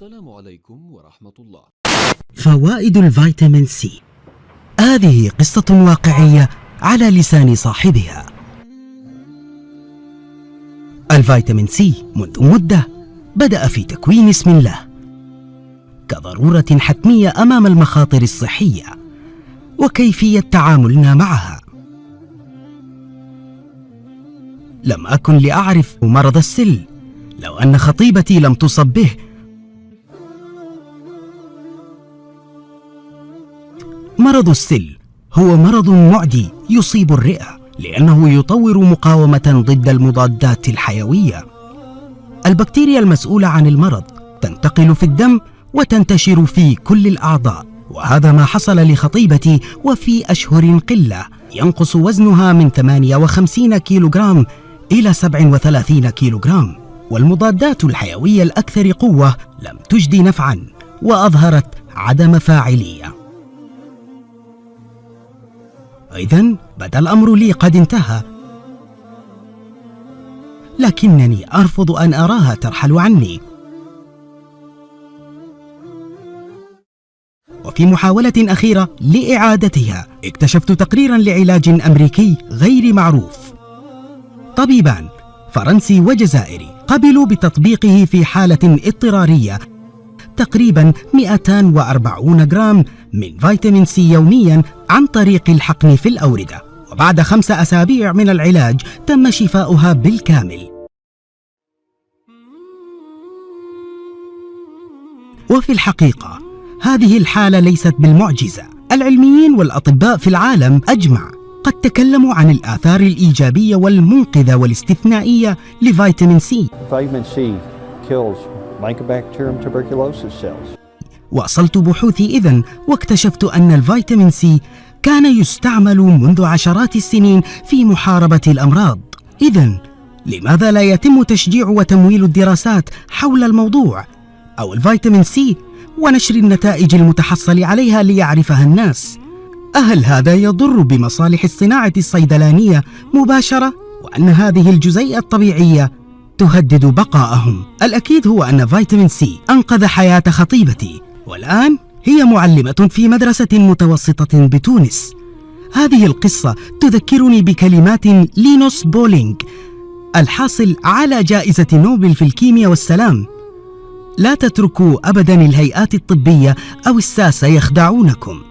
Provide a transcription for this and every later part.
السلام عليكم ورحمة الله. فوائد الفيتامين سي. هذه قصة واقعية على لسان صاحبها. الفيتامين سي منذ مدة بدأ في تكوين اسم الله كضرورة حتمية أمام المخاطر الصحية وكيفية تعاملنا معها. لم أكن لأعرف مرض السل لو أن خطيبتي لم تصب به. مرض السل هو مرض معدي يصيب الرئة لأنه يطور مقاومة ضد المضادات الحيوية. البكتيريا المسؤولة عن المرض تنتقل في الدم وتنتشر في كل الأعضاء، وهذا ما حصل لخطيبتي، وفي أشهر قلة ينقص وزنها من 58 كيلوغرام إلى 37 كيلوغرام، والمضادات الحيوية الأكثر قوة لم تجدي نفعاً وأظهرت عدم فاعلية. إذن بدا الأمر لي قد انتهى، لكنني أرفض أن أراها ترحل عني. وفي محاولة أخيرة لإعادتها اكتشفت تقريراً لعلاج أمريكي غير معروف. طبيبان فرنسي وجزائري قبلوا بتطبيقه في حالة اضطرارية تقريباً 240 جرام من فيتامين سي يومياً عن طريق الحقن في الأوردة، وبعد 5 أسابيع من العلاج تم شفاؤها بالكامل. وفي الحقيقة هذه الحالة ليست بالمعجزة. العلميين والأطباء في العالم أجمع قد تكلموا عن الآثار الإيجابية والمنقذة والاستثنائية لفيتامين سي. Mycobacterium tuberculosis cells. واصلت بحوثي إذن واكتشفت أن الفيتامين سي كان يستعمل منذ عشرات السنين في محاربة الأمراض. إذن لماذا لا يتم تشجيع وتمويل الدراسات حول الموضوع أو الفيتامين سي ونشر النتائج المتحصل عليها ليعرفها الناس؟ هل هذا يضر بمصالح الصناعة الصيدلانية مباشرة، وأن هذه الجزيئة الطبيعية تهدد بقاءهم؟ الأكيد هو أن فيتامين سي أنقذ حياة خطيبتي، والآن هي معلمة في مدرسة متوسطة بتونس. هذه القصة تذكرني بكلمات لينوس بولينغ الحاصل على جائزة نوبل في الكيمياء والسلام: لا تتركوا أبدا الهيئات الطبية أو الساسة يخدعونكم.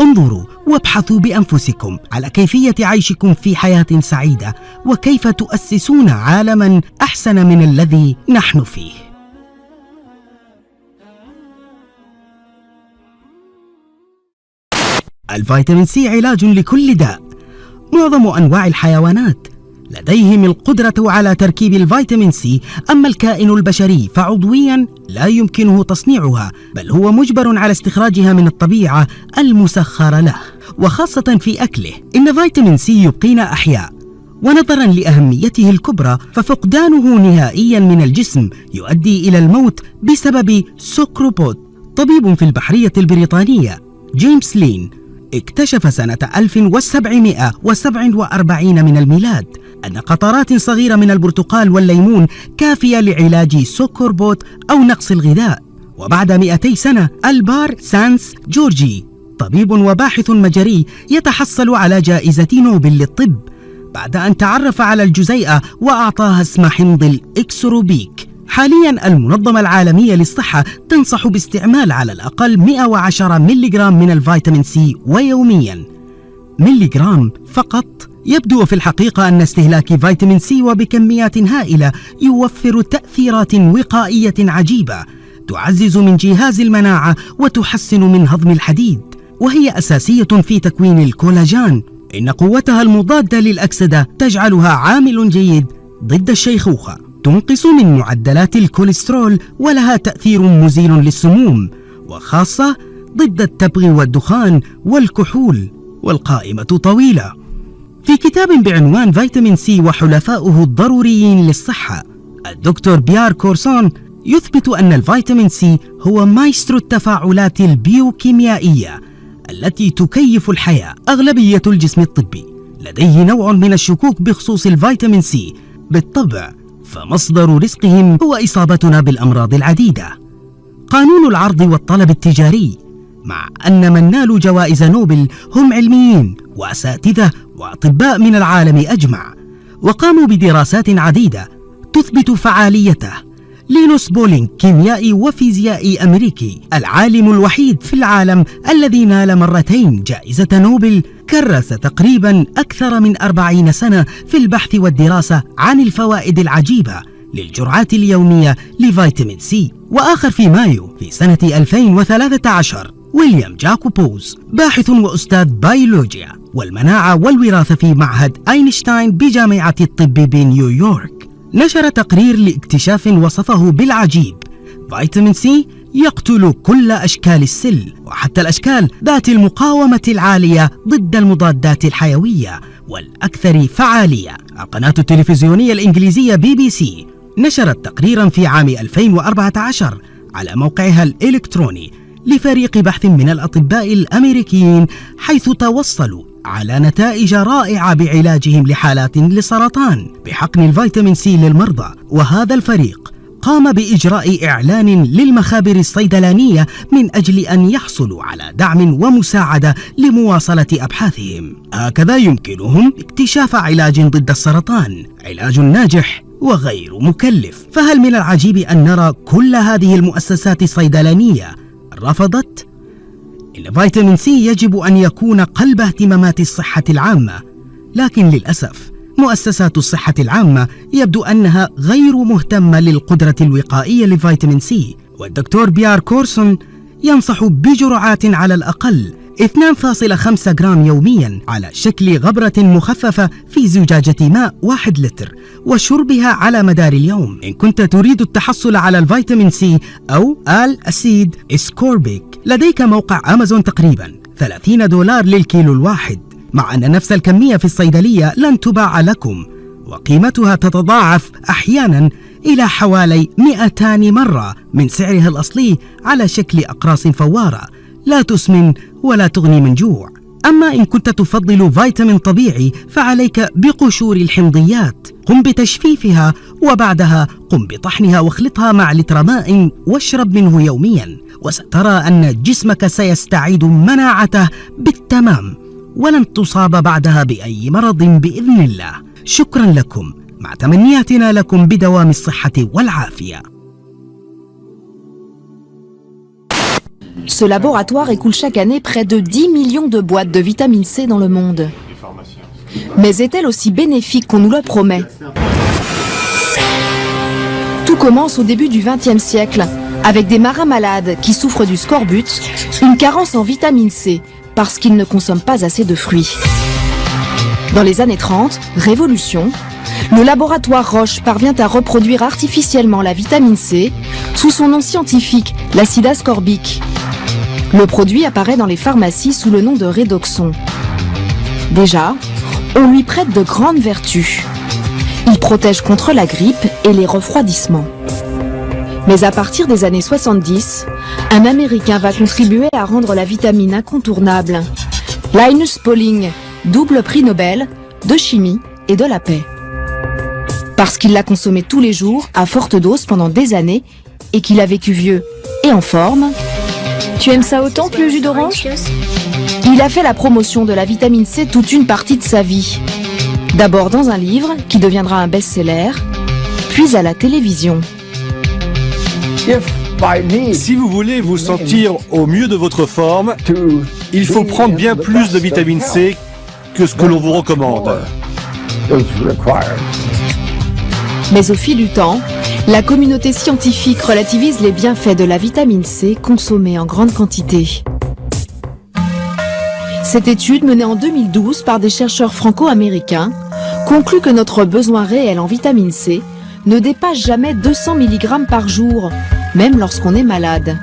انظروا وابحثوا بأنفسكم على كيفية عيشكم في حياة سعيدة، وكيف تؤسسون عالماً أحسن من الذي نحن فيه. الفيتامين سي علاج لكل داء. معظم أنواع الحيوانات لديهم القدرة على تركيب الفيتامين سي، أما الكائن البشري فعضوياً لا يمكنه تصنيعها، بل هو مجبر على استخراجها من الطبيعة المسخرة له، وخاصة في أكله. إن فيتامين سي يبقينا أحياء، ونظراً لأهميته الكبرى ففقدانه نهائياً من الجسم يؤدي إلى الموت بسبب سكروبوت. طبيب في البحرية البريطانية جيمس لين اكتشف سنة 1747 من الميلاد أن قطرات صغيرة من البرتقال والليمون كافية لعلاج سكربوت أو نقص الغذاء. وبعد 200 سنة ألبار سانس جورجي طبيب وباحث مجري يتحصل على جائزة نوبل للطب بعد أن تعرف على الجزيئة وأعطاها اسم حمض الإكسروبيك. حالياً المنظمة العالمية للصحة تنصح باستعمال على الأقل 110 ملغرام من الفيتامين سي ويومياً. ملغرام فقط؟ يبدو في الحقيقة أن استهلاك فيتامين سي وبكميات هائلة يوفر تأثيرات وقائية عجيبة تعزز من جهاز المناعة وتحسن من هضم الحديد، وهي أساسية في تكوين الكولاجين. إن قوتها المضادة للأكسدة تجعلها عامل جيد ضد الشيخوخة، تنقص من معدلات الكوليسترول، ولها تأثير مزيل للسموم، وخاصة ضد التبغ والدخان والكحول، والقائمة طويلة. في كتاب بعنوان فيتامين سي وحلفاؤه الضروريين للصحة، الدكتور بيار كورسون يثبت أن الفيتامين سي هو مايسترو التفاعلات البيوكيميائية التي تكيف الحياة. أغلبية الجسم الطبي لديه نوع من الشكوك بخصوص الفيتامين سي. بالطبع فمصدر رزقهم هو إصابتنا بالأمراض العديدة. قانون العرض والطلب التجاري، مع أن من نالوا جوائز نوبل هم علميين وأساتذة وأطباء من العالم أجمع، وقاموا بدراسات عديدة تثبت فعاليته. لينوس بولينغ، كيميائي وفيزيائي أمريكي، العالم الوحيد في العالم الذي نال مرتين جائزة نوبل، كرس تقريبا أكثر من 40 سنة في البحث والدراسة عن الفوائد العجيبة للجرعات اليومية لفيتامين سي. وآخر في مايو في سنة 2013 ويليام جاكوبوز، باحث وأستاذ بيولوجيا والمناعة والوراثة في معهد أينشتاين بجامعة الطب بنيويورك، نشر تقرير لاكتشاف وصفه بالعجيب: فيتامين سي يقتل كل أشكال السل، وحتى الأشكال ذات المقاومة العالية ضد المضادات الحيوية والأكثر فعالية. القناة التلفزيونية الإنجليزية BBC نشرت تقريرا في عام 2014 على موقعها الإلكتروني لفريق بحث من الأطباء الأمريكيين، حيث توصلوا على نتائج رائعة بعلاجهم لحالات للسرطان بحقن الفيتامين سي للمرضى. وهذا الفريق قام بإجراء إعلان للمخابر الصيدلانية من أجل أن يحصلوا على دعم ومساعدة لمواصلة أبحاثهم. هكذا يمكنهم اكتشاف علاج ضد السرطان، علاج ناجح وغير مكلف. فهل من العجيب أن نرى كل هذه المؤسسات الصيدلانية رفضت؟ إن فيتامين سي يجب أن يكون قلب اهتمامات الصحة العامة، لكن للأسف مؤسسات الصحة العامة يبدو أنها غير مهتمة للقدرة الوقائية لفيتامين سي. والدكتور بيار كورسون ينصح بجرعات على الأقل 2.5 جرام يوميا على شكل غبرة مخففة في زجاجة ماء 1 لتر، وشربها على مدار اليوم إن كنت تريد التحصل على الفيتامين سي أو الأسيد اسكوربيك. لديك موقع أمازون تقريبا $30 للكيلو الواحد، مع أن نفس الكمية في الصيدلية لن تباع لكم، وقيمتها تتضاعف أحيانا إلى حوالي 200 مرة من سعرها الأصلي على شكل أقراص فوارة لا تسمن ولا تغني من جوع. أما إن كنت تفضل فيتامين طبيعي فعليك بقشور الحمضيات، قم بتجفيفها وبعدها قم بطحنها واخلطها مع لتر ماء واشرب منه يوميا، وسترى أن جسمك سيستعيد مناعته بالتمام ولن تصاب بعدها بأي مرض بإذن الله. شكرا لكم، مع تمنياتنا لكم بدوام الصحة والعافية. Ce laboratoire écoule chaque année près de 10 millions de boîtes de vitamine C dans le monde. Mais est-elle aussi bénéfique qu'on nous le promet? Tout commence au début du XXe siècle, avec des marins malades qui souffrent du scorbut, une carence en vitamine C, parce qu'ils ne consomment pas assez de fruits. Dans les années 30, révolution, le laboratoire Roche parvient à reproduire artificiellement la vitamine C sous son nom scientifique, l'acide ascorbique. Le produit apparaît dans les pharmacies sous le nom de Redoxon. Déjà, on lui prête de grandes vertus. Il protège contre la grippe et les refroidissements. Mais à partir des années 70, un Américain va contribuer à rendre la vitamine incontournable. Linus Pauling, double prix Nobel de chimie et de la paix. Parce qu'il l'a consommé tous les jours à forte dose pendant des années et qu'il a vécu vieux et en forme. Tu aimes ça autant que le jus d'orange? Il a fait la promotion de la vitamine C toute une partie de sa vie. D'abord dans un livre qui deviendra un best-seller, puis à la télévision. Si vous voulez vous sentir au mieux de votre forme, il faut prendre bien plus de vitamine C que ce que l'on vous recommande. Mais au fil du temps, la communauté scientifique relativise les bienfaits de la vitamine C consommée en grande quantité. Cette étude, menée en 2012 par des chercheurs franco-américains, conclut que notre besoin réel en vitamine C ne dépasse jamais 200 mg par jour, même lorsqu'on est malade.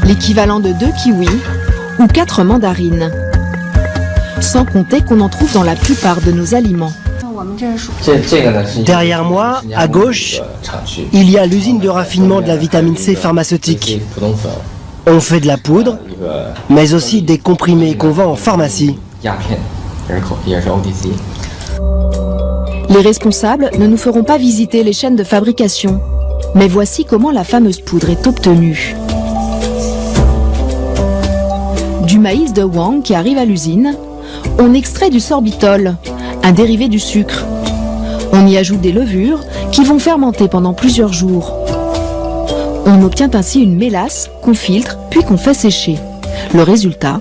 L'équivalent de 2 kiwis ou 4 mandarines. Sans compter qu'on en trouve dans la plupart de nos aliments. Derrière moi, à gauche, il y a l'usine de raffinement de la vitamine C pharmaceutique. On fait de la poudre, mais aussi des comprimés qu'on vend en pharmacie. Les responsables ne nous feront pas visiter les chaînes de fabrication, mais voici comment la fameuse poudre est obtenue. Du maïs de Wang qui arrive à l'usine, on extrait du sorbitol, un dérivé du sucre. On y ajoute des levures qui vont fermenter pendant plusieurs jours. On obtient ainsi une mélasse qu'on filtre puis qu'on fait sécher. Le résultat,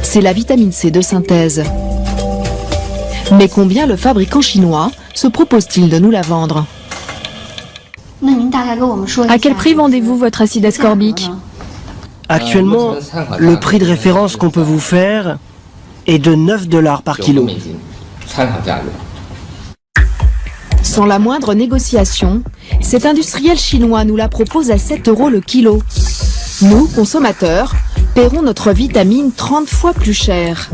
c'est la vitamine C de synthèse. Mais combien le fabricant chinois se propose-t-il de nous la vendre? À quel prix vendez-vous votre acide ascorbique? Actuellement, le prix de référence qu'on peut vous faire est de 9 $ par kilo. Sans la moindre négociation, cet industriel chinois nous la propose à 7 € le kilo. Nous, consommateurs, paierons notre vitamine 30 fois plus cher.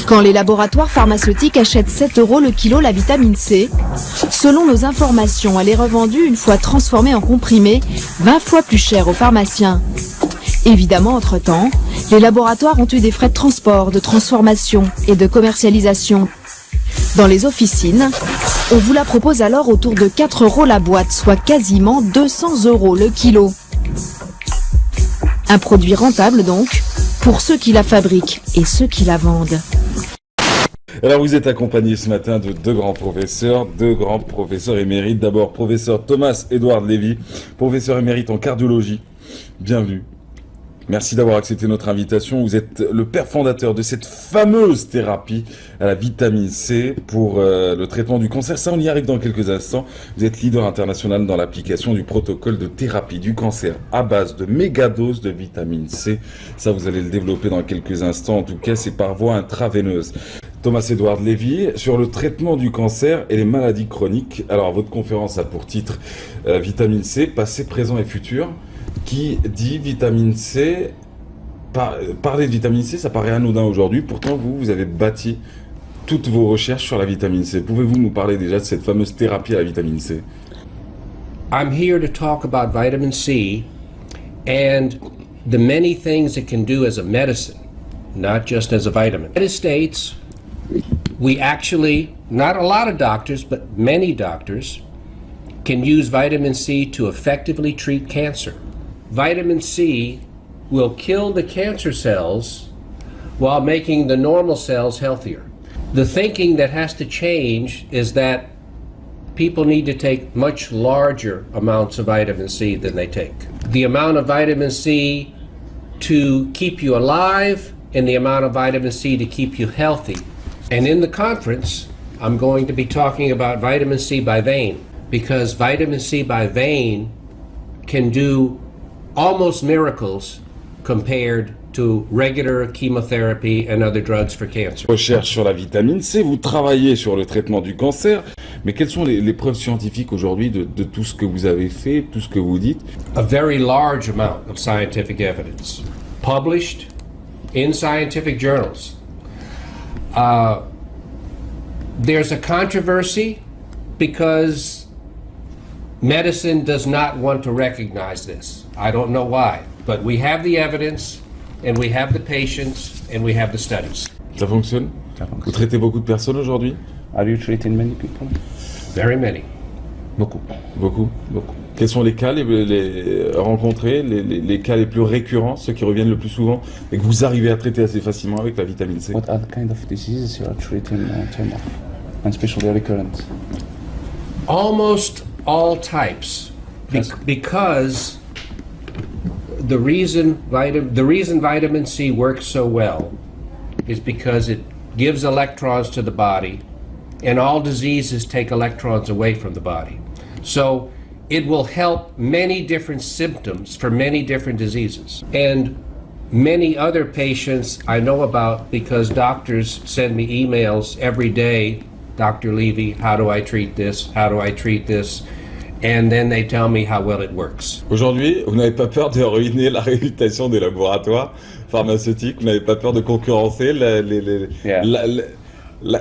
Quand les laboratoires pharmaceutiques achètent 7 € le kilo la vitamine C, selon nos informations, elle est revendue une fois transformée en comprimé 20 fois plus cher aux pharmaciens. Évidemment, entre-temps, les laboratoires ont eu des frais de transport, de transformation et de commercialisation. Dans les officines, on vous la propose alors autour de 4 € la boîte, soit quasiment 200 € le kilo. Un produit rentable donc, pour ceux qui la fabriquent et ceux qui la vendent. Alors vous êtes accompagné ce matin de deux grands professeurs émérites. D'abord, professeur Thomas Edward Levy, professeur émérite en cardiologie. Bienvenue. Merci d'avoir accepté notre invitation. Vous êtes le père fondateur de cette fameuse thérapie à la vitamine C pour le traitement du cancer. Ça, on y arrive dans quelques instants. Vous êtes leader international dans l'application du protocole de thérapie du cancer à base de mégadoses de vitamine C. Ça, vous allez le développer dans quelques instants. En tout cas, c'est par voie intraveineuse. Thomas Edward Levy, sur le traitement du cancer et les maladies chroniques. Alors, votre conférence a pour titre Vitamine C, passé, présent et futur. Qui dit vitamine C, parler de vitamine C, ça paraît anodin aujourd'hui. Pourtant, vous avez bâti toutes vos recherches sur la vitamine C. Pouvez-vous nous parler déjà de cette fameuse thérapie à la vitamine C? I'm here to talk about vitamin C and the many things it can do as a medicine, not just as a vitamin. In the United States, we actually, not a lot of doctors, but many doctors, can use vitamin C to effectively treat cancer. Vitamin C will kill the cancer cells while making the normal cells healthier. The thinking that has to change is that people need to take much larger amounts of vitamin C than they take. The amount of vitamin C to keep you alive and the amount of vitamin C to keep you healthy. And in the conference, I'm going to be talking about vitamin C by vein, because vitamin C by vein can do almost miracles compared to regular chemotherapy and other drugs for cancer. Recherche sur la vitamine C, vous travaillez sur le traitement du cancer, mais quelles sont les preuves scientifiques aujourd'hui de tout ce que vous avez fait, tout ce que vous dites? A very large amount of scientific evidence published in scientific journals. There's a controversy because medicine does not want to recognize this. I don't know why, but we have the evidence, and we have the patients, and we have the studies. Ça fonctionne? Vous traitez beaucoup de personnes aujourd'hui? Are you treating many people? Very many. Beaucoup. Beaucoup? Beaucoup. Quels sont les cas les rencontrés, les cas les plus récurrents, ceux qui reviennent le plus souvent, et que vous arrivez à traiter assez facilement avec la vitamine C? What are the kind of diseases you are treating in terms of, and especially recurrent? Almost all types, because the reason vitamin C works so well is because it gives electrons to the body, and all diseases take electrons away from the body. So it will help many different symptoms for many different diseases. And many other patients I know about because doctors send me emails every day. Dr. Levy, how do I treat this? How do I treat this? And then they tell me how well it works. Aujourd'hui, vous n'avez pas peur de ruiner la réputation des laboratoires pharmaceutiques? Vous n'avez pas peur de concurrencer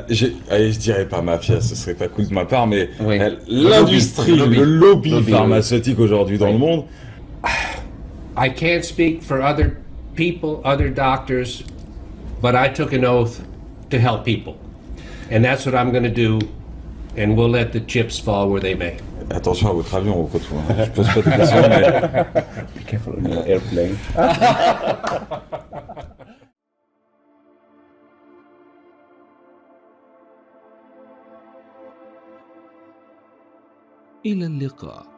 je dirais pas mafia, ce serait pas cool de ma part, mais oui. L'industrie, le lobby pharmaceutique aujourd'hui dans le monde. I can't speak for other people, other doctors, but I took an oath to help people. And that's what I'm going to do, and we'll let the chips fall where they may. Attention à votre avion, au côté. Je pose pas de questions, mais... Be careful on your airplane. إلى اللقاء.